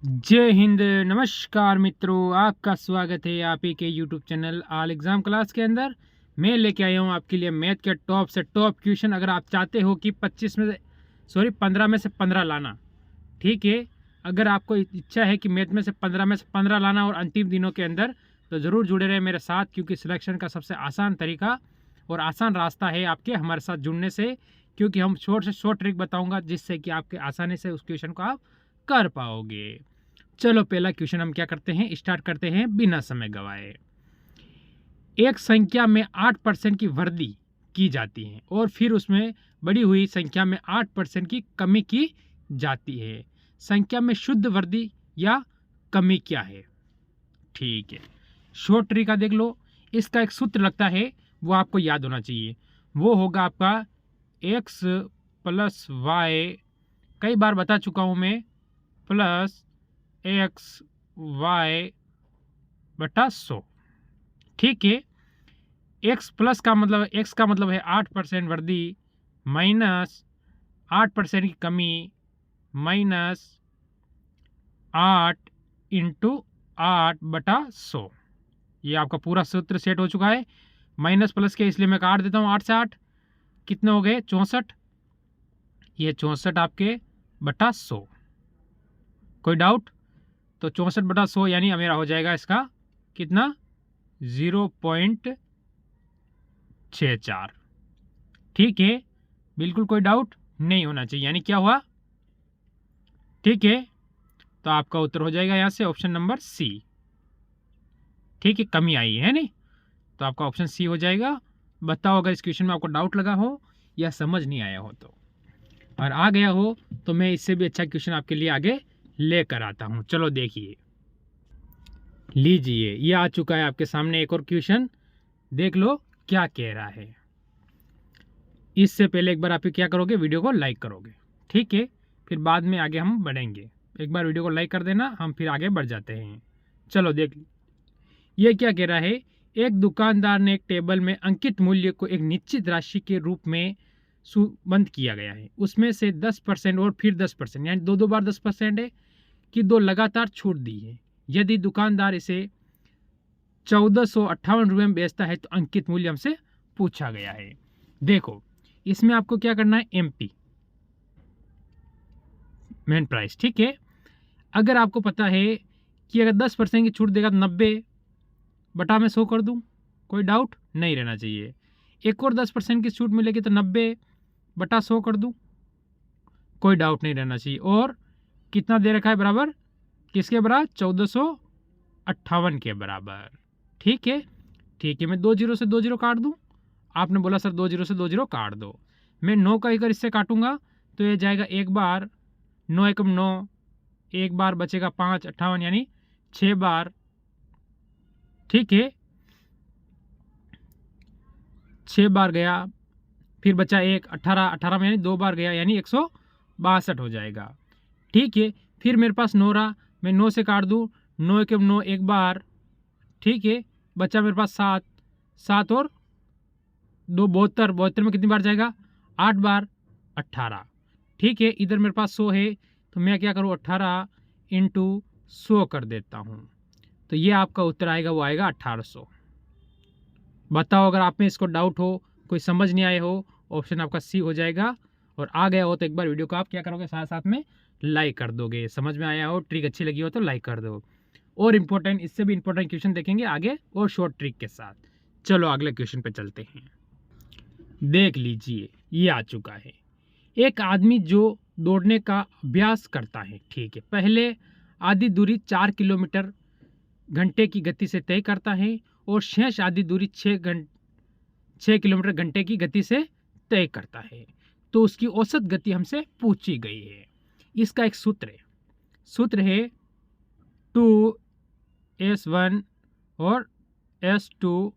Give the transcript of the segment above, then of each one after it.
जय हिंद। नमस्कार मित्रों, आपका स्वागत है आप ही के YouTube channel all exam class के अंदर। मैं लेके आया हूँ आपके लिए मैथ के टॉप से टॉप क्वेश्चन। अगर आप चाहते हो कि 15 में से 15 लाना, ठीक है। अगर आपको इच्छा है कि मैथ में से 15 में से 15 लाना और अंतिम दिनों के अंदर, तो ज़रूर जुड़े रहे मेरे साथ, क्योंकि सिलेक्शन का सबसे आसान तरीका और आसान रास्ता है आपके हमारे साथ जुड़ने से। क्योंकि हम शॉर्ट से शॉर्ट ट्रिक बताऊँगा जिससे कि आपके आसानी से उस क्वेश्चन को आप कर पाओगे। चलो पहला क्वेश्चन हम क्या करते हैं, स्टार्ट करते हैं बिना समय गवाए। एक संख्या में 8% की वृद्धि की जाती है और फिर उसमें बढ़ी हुई संख्या में 8% की कमी की जाती है। संख्या में शुद्ध वृद्धि या कमी क्या है? ठीक है, शॉर्ट ट्रिक देख लो। इसका एक सूत्र लगता है, वो आपको याद होना चाहिए। वो होगा आपका x प्लस वाई, कई बार बता चुका हूं मैं, प्लस एक्स वाई बटा 100। ठीक है, एक्स का मतलब है 8% वृद्धि माइनस 8% की कमी माइनस 8 इंटू 8/100। ये आपका पूरा सूत्र सेट हो चुका है। माइनस प्लस के इसलिए मैं काट देता हूँ। 8 से 8 कितने हो गए? 64। ये 64 आपके बटा 100। कोई डाउट? तो 64/100 यानी मेरा हो जाएगा इसका कितना? 0.64। ठीक है, बिल्कुल कोई डाउट नहीं होना चाहिए। यानी क्या हुआ? ठीक है, तो आपका उत्तर हो जाएगा यहाँ से ऑप्शन नंबर सी। ठीक है, कमी आई है नहीं, तो आपका ऑप्शन सी हो जाएगा। बताओ अगर इस क्वेश्चन में आपको डाउट लगा हो या समझ नहीं आया हो तो, और आ गया हो तो मैं इससे भी अच्छा क्वेश्चन आपके लिए आगे लेकर आता हूँ। चलो देखिए, लीजिए ये आ चुका है आपके सामने एक और क्वेश्चन। देख लो क्या कह रहा है। इससे पहले एक बार आप क्या करोगे, वीडियो को लाइक करोगे, ठीक है। फिर बाद में आगे हम बढ़ेंगे। एक बार वीडियो को लाइक कर देना, हम फिर आगे बढ़ जाते हैं। चलो देख, ये क्या कह रहा है। एक दुकानदार ने एक टेबल में अंकित मूल्य को एक निश्चित राशि के रूप में बंद किया गया है। उसमें से 10% और फिर 10%, यानी दो बार 10% है कि दो लगातार छूट दी है। यदि दुकानदार इसे 1458 रुपये में बेचता है तो अंकित मूल्य हमसे पूछा गया है। देखो, इसमें आपको क्या करना है, एमपी मेन प्राइस, ठीक है। अगर आपको पता है कि अगर 10% की छूट देगा तो 90 बटा में 100 कर दूं, कोई डाउट नहीं रहना चाहिए। एक और 10% की छूट मिलेगी तो 90 बटा 100 कर दूं, कोई डाउट नहीं रहना चाहिए। और कितना दे रखा है बराबर, किसके बराबर? 1458 के बराबर। ठीक है, ठीक है, मैं 2 जीरो से 2 जीरो काट दूं। आपने बोला सर 2 जीरो से 2 जीरो काट दो। मैं 9 का अगर इससे काटूंगा तो ये जाएगा एक बार, 9 एकम 9, एक बार बचेगा 5, 58 यानी 6 बार। ठीक है, 6 बार गया, फिर बचा एक, 18, 18 में यानी 2 बार गया, यानी 162 हो जाएगा। ठीक है, फिर मेरे पास 9 रहा, मैं 9 से काट दूँ, 9 एकम 9 एक बार, ठीक है। बचा मेरे पास 7, 7 और 2 72, 72 में कितनी बार जाएगा? 8 बार, 18। ठीक है, इधर मेरे पास 100 है तो मैं क्या करूँ, 18 इंटू 100 कर देता हूँ। तो ये आपका उत्तर आएगा, वो आएगा 1800। बताओ अगर आप में इसको डाउट हो, कोई समझ नहीं आए हो, ऑप्शन आपका सी हो जाएगा। और आ गया हो तो एक बार वीडियो को आप क्या करोगे, साथ साथ में लाइक कर दोगे। समझ में आया हो, ट्रिक अच्छी लगी हो तो लाइक कर दो। और इम्पोर्टेंट, इससे भी इम्पोर्टेंट क्वेश्चन देखेंगे आगे और शॉर्ट ट्रिक के साथ। चलो अगले क्वेश्चन पे चलते हैं। देख लीजिए, ये आ चुका है। एक आदमी जो दौड़ने का अभ्यास करता है, ठीक है, पहले आधी दूरी 4 किलोमीटर घंटे की गति से तय करता है और शेष आधी दूरी 6 किलोमीटर घंटे की गति से तय करता है, तो उसकी औसत गति हमसे पूछी गई है। इसका एक सूत्र है 2s1 और s2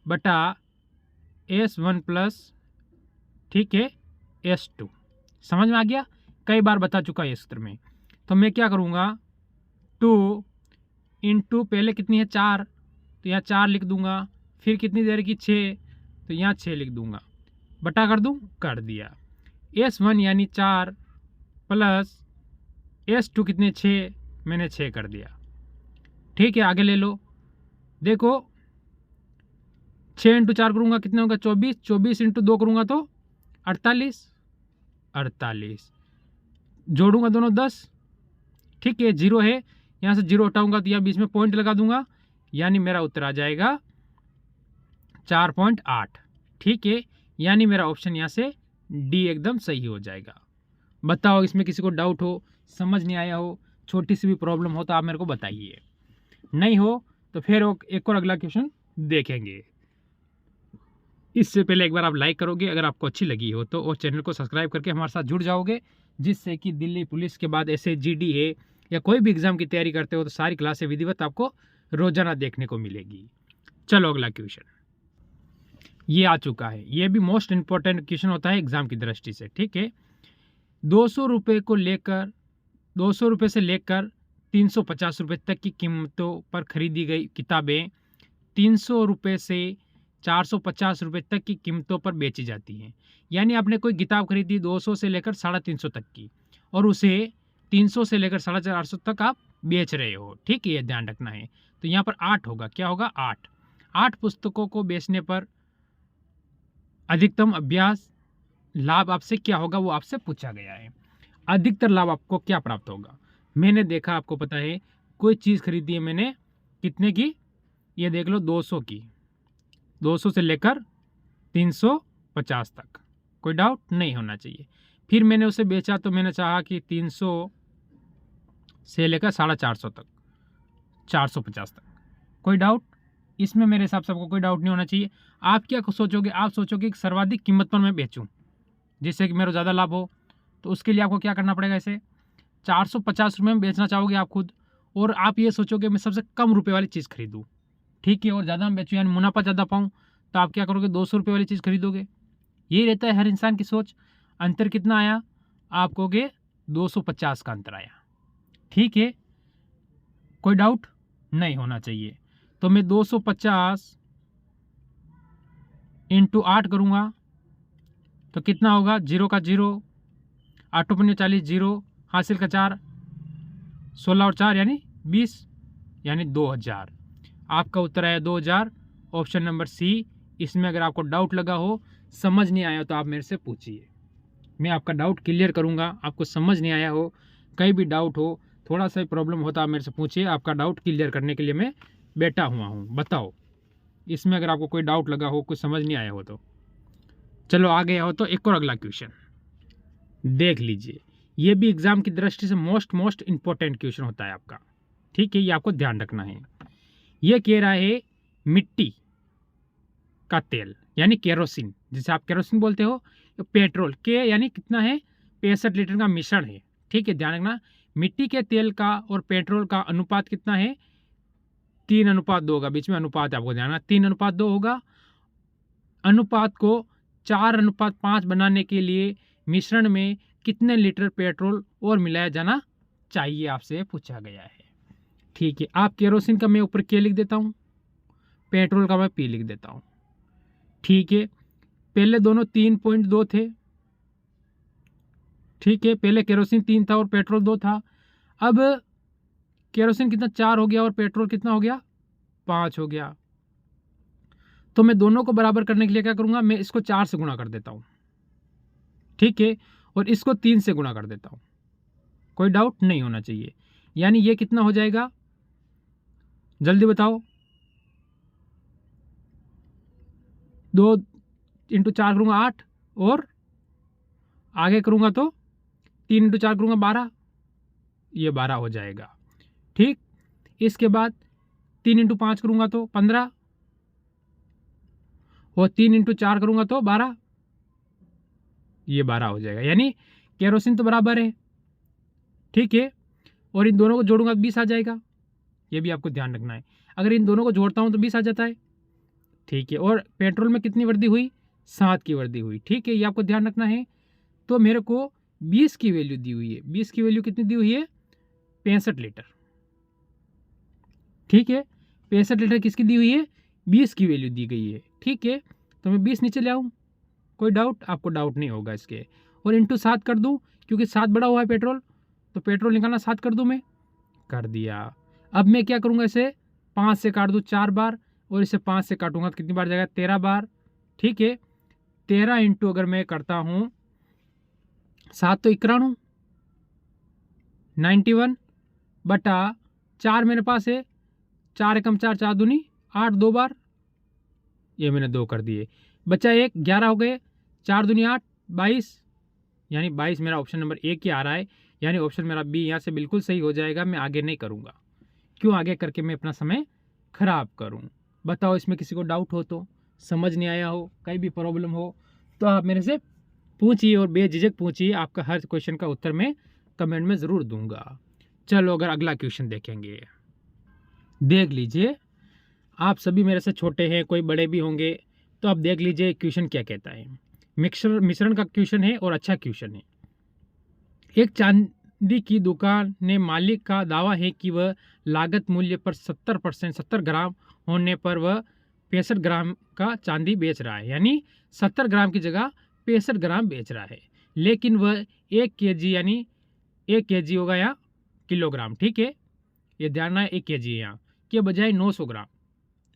बटा s1 प्लस, ठीक है, s2। समझ में आ गया? कई बार बता चुका है ये सूत्र में। तो मैं क्या करूँगा, 2 इंटू पहले कितनी है 4, तो यहाँ 4 लिख दूंगा। फिर कितनी देर की 6, तो यहाँ 6 लिख दूंगा। बटा कर दूं, कर दिया। s1 यानी 4 प्लस s2 कितने 6, मैंने 6 कर दिया। ठीक है, आगे ले लो। देखो 6 इंटू 4 करूँगा कितना होगा 24, 24 इंटू 2 करूँगा तो 48, 48 जोड़ूंगा दोनों 10। ठीक है, 0 है, यहाँ से 0 हटाऊंगा तो यहाँ बीच में पॉइंट लगा दूंगा, यानी मेरा उत्तर आ जाएगा 4.8। ठीक है, यानी मेरा ऑप्शन यहाँ से डी एकदम सही हो जाएगा। बताओ इसमें किसी को डाउट हो, समझ नहीं आया हो, छोटी सी भी प्रॉब्लम हो तो आप मेरे को बताइए, नहीं हो तो फिर एक और अगला क्वेश्चन देखेंगे। इससे पहले एक बार आप लाइक करोगे अगर आपको अच्छी लगी हो तो, और चैनल को सब्सक्राइब करके हमारे साथ जुड़ जाओगे, जिससे कि दिल्ली पुलिस के बाद ऐसे जीडी है या कोई भी एग्ज़ाम की तैयारी करते हो तो सारी क्लासें विधिवत आपको रोजाना देखने को मिलेगी। चलो अगला क्वेश्चन ये आ चुका है, ये भी मोस्ट इंपॉर्टेंट क्वेश्चन होता है एग्जाम की दृष्टि से। ठीक है, 200 रुपये से लेकर 350 रुपये तक की कीमतों पर खरीदी गई किताबें 300 रुपये से 450 रुपये तक की कीमतों पर बेची जाती हैं। यानी आपने कोई किताब खरीदी 200 से लेकर 350 तक की, और उसे 300 से लेकर 450 तक आप बेच रहे हो। ठीक है, ये ध्यान रखना है। तो यहाँ पर 8 होगा, क्या होगा 8 पुस्तकों को बेचने पर अधिकतम अभ्यास लाभ आपसे क्या होगा, वो आपसे पूछा गया है। अधिकतर लाभ आपको क्या प्राप्त होगा। मैंने देखा, आपको पता है, कोई चीज़ खरीदी है मैंने, कितने की, ये देख लो 200 की, 200 से लेकर 350 तक, कोई डाउट नहीं होना चाहिए। फिर मैंने उसे बेचा तो मैंने चाहा कि 300 से लेकर 450 तक, 450 तक, कोई डाउट इसमें मेरे हिसाब से आपको कोई डाउट नहीं होना चाहिए। आप क्या सोचोगे, आप सोचोगे कि सर्वाधिक कीमत पर मैं बेचूं जिससे कि मेरा ज़्यादा लाभ हो, तो उसके लिए आपको क्या करना पड़ेगा, इसे 450 रुपये में बेचना चाहोगे आप खुद, और आप ये सोचोगे मैं सबसे कम रुपए वाली चीज़ खरीदूँ। ठीक है, और ज़्यादा में बेचूँ यानी मुनाफा ज़्यादा पाऊँ, तो आप क्या करोगे 200 रुपये वाली चीज़ खरीदोगे। यही रहता है हर इंसान की सोच। अंतर कितना आया, आप कहोगे 250 का अंतर आया। ठीक है, कोई डाउट नहीं होना चाहिए। तो मैं 250 इंटू 8 करूँगा तो कितना होगा, 0 का 0, 8 पंजे 40, 0 हासिल का 4, 16 और 4 यानी 20, यानी 2000। आपका उत्तर आया 2000, ऑप्शन नंबर सी। इसमें अगर आपको डाउट लगा हो, समझ नहीं आया तो आप मेरे से पूछिए, मैं आपका डाउट क्लियर करूंगा। आपको समझ नहीं आया हो, कहीं भी डाउट हो, थोड़ा सा प्रॉब्लम होता, आप मेरे से पूछिए, आपका डाउट क्लियर करने के लिए मैं बैठा हुआ हूँ। बताओ इसमें अगर आपको कोई डाउट लगा हो, कुछ समझ नहीं आया हो तो। चलो आ गया हो तो एक और अगला क्वेश्चन देख लीजिए। ये भी एग्जाम की दृष्टि से मोस्ट इंपॉर्टेंट क्वेश्चन होता है आपका। ठीक है, ये आपको ध्यान रखना है। ये कह रहा है मिट्टी का तेल यानी केरोसिन, जिसे आप केरोसिन बोलते हो, पेट्रोल के यानी कितना है 65 लीटर का मिश्रण है। ठीक है, ध्यान रखना, मिट्टी के तेल का और पेट्रोल का अनुपात कितना है, 3:2 होगा। बीच में अनुपात आपको ध्यान रखना, 3:2 होगा। अनुपात को 4:5 बनाने के लिए मिश्रण में कितने लीटर पेट्रोल और मिलाया जाना चाहिए, आपसे पूछा गया है। ठीक है, आप केरोसिन का मैं ऊपर के लिख देता हूँ, पेट्रोल का मैं पी लिख देता हूँ। ठीक है, पहले दोनों 3.2 थे। ठीक है, पहले केरोसिन 3 था और पेट्रोल 2 था। अब केरोसिन कितना 4 हो गया और पेट्रोल कितना हो गया 5 हो गया। तो मैं दोनों को बराबर करने के लिए क्या करूंगा, मैं इसको 4 से गुणा कर देता हूं। ठीक है, और इसको 3 से गुणा कर देता हूं, कोई डाउट नहीं होना चाहिए। यानी ये कितना हो जाएगा, जल्दी बताओ, 2 × 4 करूंगा 8, और आगे करूंगा तो 3 × 4 करूंगा 12, ये 12 हो जाएगा। ठीक, इसके बाद 3 × 5 करूंगा तो 15, और 3 × 4 करूंगा तो 12, ये 12 हो जाएगा। यानी केरोसिन तो बराबर है। ठीक है, और इन दोनों को जोड़ूंगा तो 20 आ जाएगा। ये भी आपको ध्यान रखना है, अगर इन दोनों को जोड़ता हूं तो 20 आ जाता है। ठीक है, और पेट्रोल में कितनी वृद्धि हुई, 7 की वृद्धि हुई। ठीक है, ये आपको ध्यान रखना है। तो मेरे को 20 की वैल्यू दी हुई है। 20 की वैल्यू कितनी दी हुई है, 65 लीटर। ठीक है, 65 लीटर किसकी दी हुई है, 20 की वैल्यू दी गई है। ठीक है, तो मैं 20 नीचे ले आऊँ, कोई डाउट, आपको डाउट नहीं होगा इसके। और इंटू 7 कर दूँ, क्योंकि 7 बड़ा हुआ है पेट्रोल, तो पेट्रोल निकालना 7 कर दूँ मैं, कर दिया। अब मैं क्या करूँगा, इसे 5 से काट दूँ 4 बार और इसे 5 से काटूंगा तो कितनी बार जाएगा, 13 बार। ठीक है, 13 इंटू अगर मैं करता हूँ 7 तो 91 91 बटा 4 मेरे पास है, 4 एकम 4, 4 दूनी 8, 2 बार, ये मैंने 2 कर दिए, बचा 1, 11 हो गए, 4 दूनी 8, 22, यानी 22 मेरा ऑप्शन नंबर 1 ही आ रहा है, यानी ऑप्शन मेरा बी यहाँ से बिल्कुल सही हो जाएगा। मैं आगे नहीं करूँगा, क्यों आगे करके मैं अपना समय खराब करूँ। बताओ इसमें किसी को डाउट हो तो, समझ नहीं आया हो, कहीं भी प्रॉब्लम हो तो आप मेरे से पूछिए और बेझिझक पूछिए, आपका हर क्वेश्चन का उत्तर मैं कमेंट में ज़रूर दूंगा। चलो अगर अगला क्वेश्चन देखेंगे, देख लीजिए, आप सभी मेरे से छोटे हैं, कोई बड़े भी होंगे, तो आप देख लीजिए क्वेश्चन क्या कहता है। मिश्रण का क्वेश्चन है और अच्छा क्वेश्चन है। एक चांदी की दुकान ने मालिक का दावा है कि वह लागत मूल्य पर 70 ग्राम होने पर वह 65 ग्राम का चांदी बेच रहा है, यानी 70 ग्राम की जगह 65 ग्राम बेच रहा है, लेकिन वह 1 केजी, यानी 1 केजी होगा यहाँ किलोग्राम, ठीक है, ये ध्यान रहा है 1 केजी यहाँ के बजाय 900 ग्राम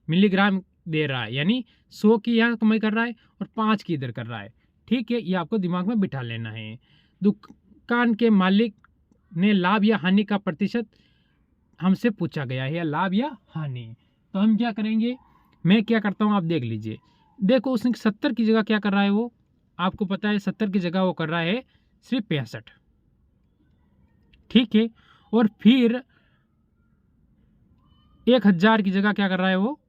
मिलीग्राम दे रहा है, यानी 100 की यहाँ कमाई कर रहा है और 5 की इधर कर रहा है। ठीक है, ये आपको दिमाग में बिठा लेना है। दुकान के मालिक ने लाभ या हानि का प्रतिशत हमसे पूछा गया है, या लाभ या हानि, तो हम क्या करेंगे, मैं क्या करता हूँ आप देख लीजिए। देखो उसने 70 की जगह क्या कर रहा है, वो आपको पता है 70 की जगह वो कर रहा है सिर्फ 65, ठीक है, और फिर 1000 की जगह क्या कर रहा है, वो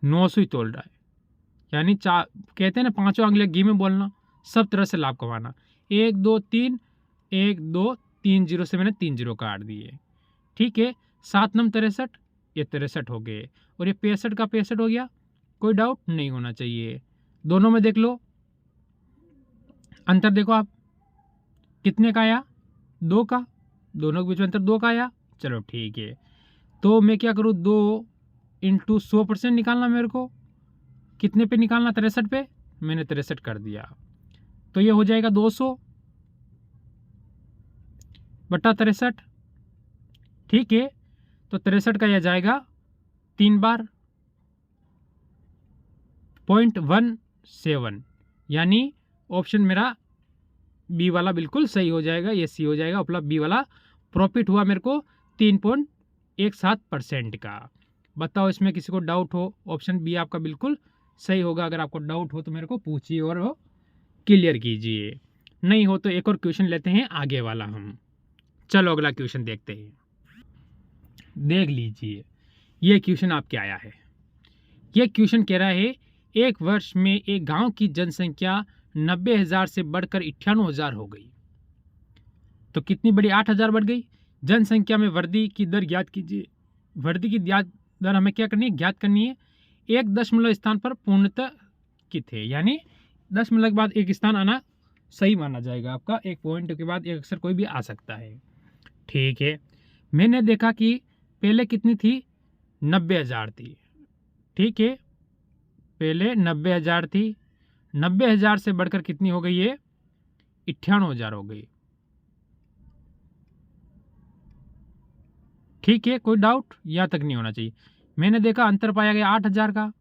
900 ही तोल रहा है, यानी कहते हैं ना 5 अंगुलियां घी में बोलना, सब तरह से लाभ कमाना। 1 2 3 1 2 3 जीरो से मैंने 3 जीरो काट दिए, ठीक है, 7 9 63, ये 63 हो गए, और ये 65 का 65 हो गया, कोई डाउट नहीं होना चाहिए। दोनों में देख लो अंतर, देखो आप कितने का आया, 2 का, दोनों के बीच में अंतर 2 का आया। चलो ठीक है, तो मैं क्या करूँ, 2 इंटू 100% निकालना, मेरे को कितने पे निकालना, 63 पे, मैंने 63 कर दिया, तो ये हो जाएगा 200 बटा 63, ठीक है, तो 63 का यह जाएगा 3 बार 0.17, यानी ऑप्शन मेरा बी वाला बिल्कुल सही हो जाएगा, ये सी हो जाएगा, उपलब्ध बी वाला प्रॉफिट हुआ मेरे को 3.17% का। बताओ इसमें किसी को डाउट हो, ऑप्शन बी आपका बिल्कुल सही होगा। अगर आपको डाउट हो तो मेरे को पूछिए और वो क्लियर कीजिए, नहीं हो तो एक और क्वेश्चन लेते हैं आगे वाला हम। चलो अगला क्वेश्चन देखते हैं, देख लीजिए ये क्वेश्चन आपके आया है। ये क्वेश्चन कह रहा है एक वर्ष में एक गांव की जनसंख्या 90,000 से बढ़कर 98,000 हो गई, तो कितनी बढ़ी, 8,000 बढ़ गई। जनसंख्या में वृद्धि की दर ज्ञात कीजिए। वृद्धि की दर हमें क्या करनी है, ज्ञात करनी है। एक दशमलव स्थान पर पूर्णतः कित है, यानी दशमलव के बाद एक स्थान आना सही माना जाएगा आपका, एक पॉइंट के बाद एक अक्षर कोई भी आ सकता है, ठीक है। मैंने देखा कि पहले कितनी थी, 90,000 थी, ठीक है, पहले 90,000 थी, 90,000 से बढ़कर कितनी हो गई है, 98,000 हो गई, ठीक है, कोई डाउट यहाँ तक नहीं होना चाहिए। मैंने देखा अंतर पाया गया 8,000 का,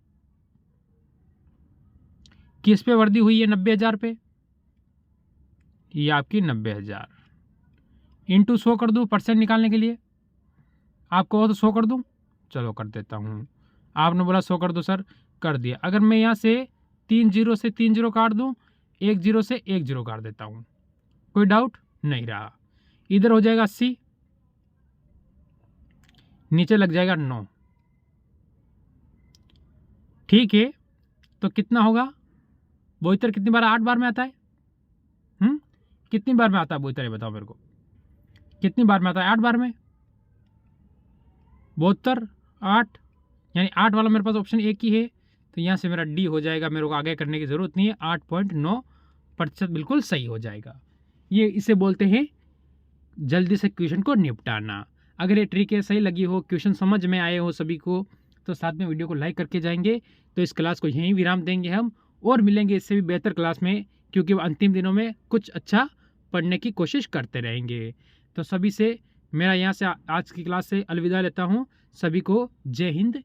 किस पे वृद्धि हुई है, 90,000 पे, ये आपकी 90,000 इंटू 100 कर दूँ परसेंट निकालने के लिए, आपको हो तो 100 कर दूँ, चलो कर देता हूँ। आपने बोला 100 कर दो सर, कर दिया। अगर मैं यहाँ से 3 जीरो से 3 जीरो काट दूँ, 1 जीरो से 1 जीरो काट देता हूँ, कोई डाउट नहीं रहा। इधर हो जाएगा 80, नीचे लग जाएगा 9, ठीक है, तो कितना होगा, बोईतर कितनी बार, 8 बार में आता है, कितनी बार में आता है बोईतर, बताओ मेरे को, कितनी बार में आता है, 8 बार में, 72 8, यानी 8 वाला मेरे पास ऑप्शन एक ही है, तो यहाँ से मेरा डी हो जाएगा, मेरे को आगे करने की ज़रूरत नहीं है, 8.9% बिल्कुल सही हो जाएगा। ये इसे बोलते हैं जल्दी से क्वेश्चन को निपटाना। अगर ये ट्रिक सही लगी हो, क्वेश्चन समझ में आए हो सभी को, तो साथ में वीडियो को लाइक करके जाएंगे। तो इस क्लास को यहीं विराम देंगे हम, और मिलेंगे इससे भी बेहतर क्लास में, क्योंकि अंतिम दिनों में कुछ अच्छा पढ़ने की कोशिश करते रहेंगे। तो सभी से मेरा यहाँ से आज की क्लास से अलविदा लेता हूँ। सभी को जय हिंद,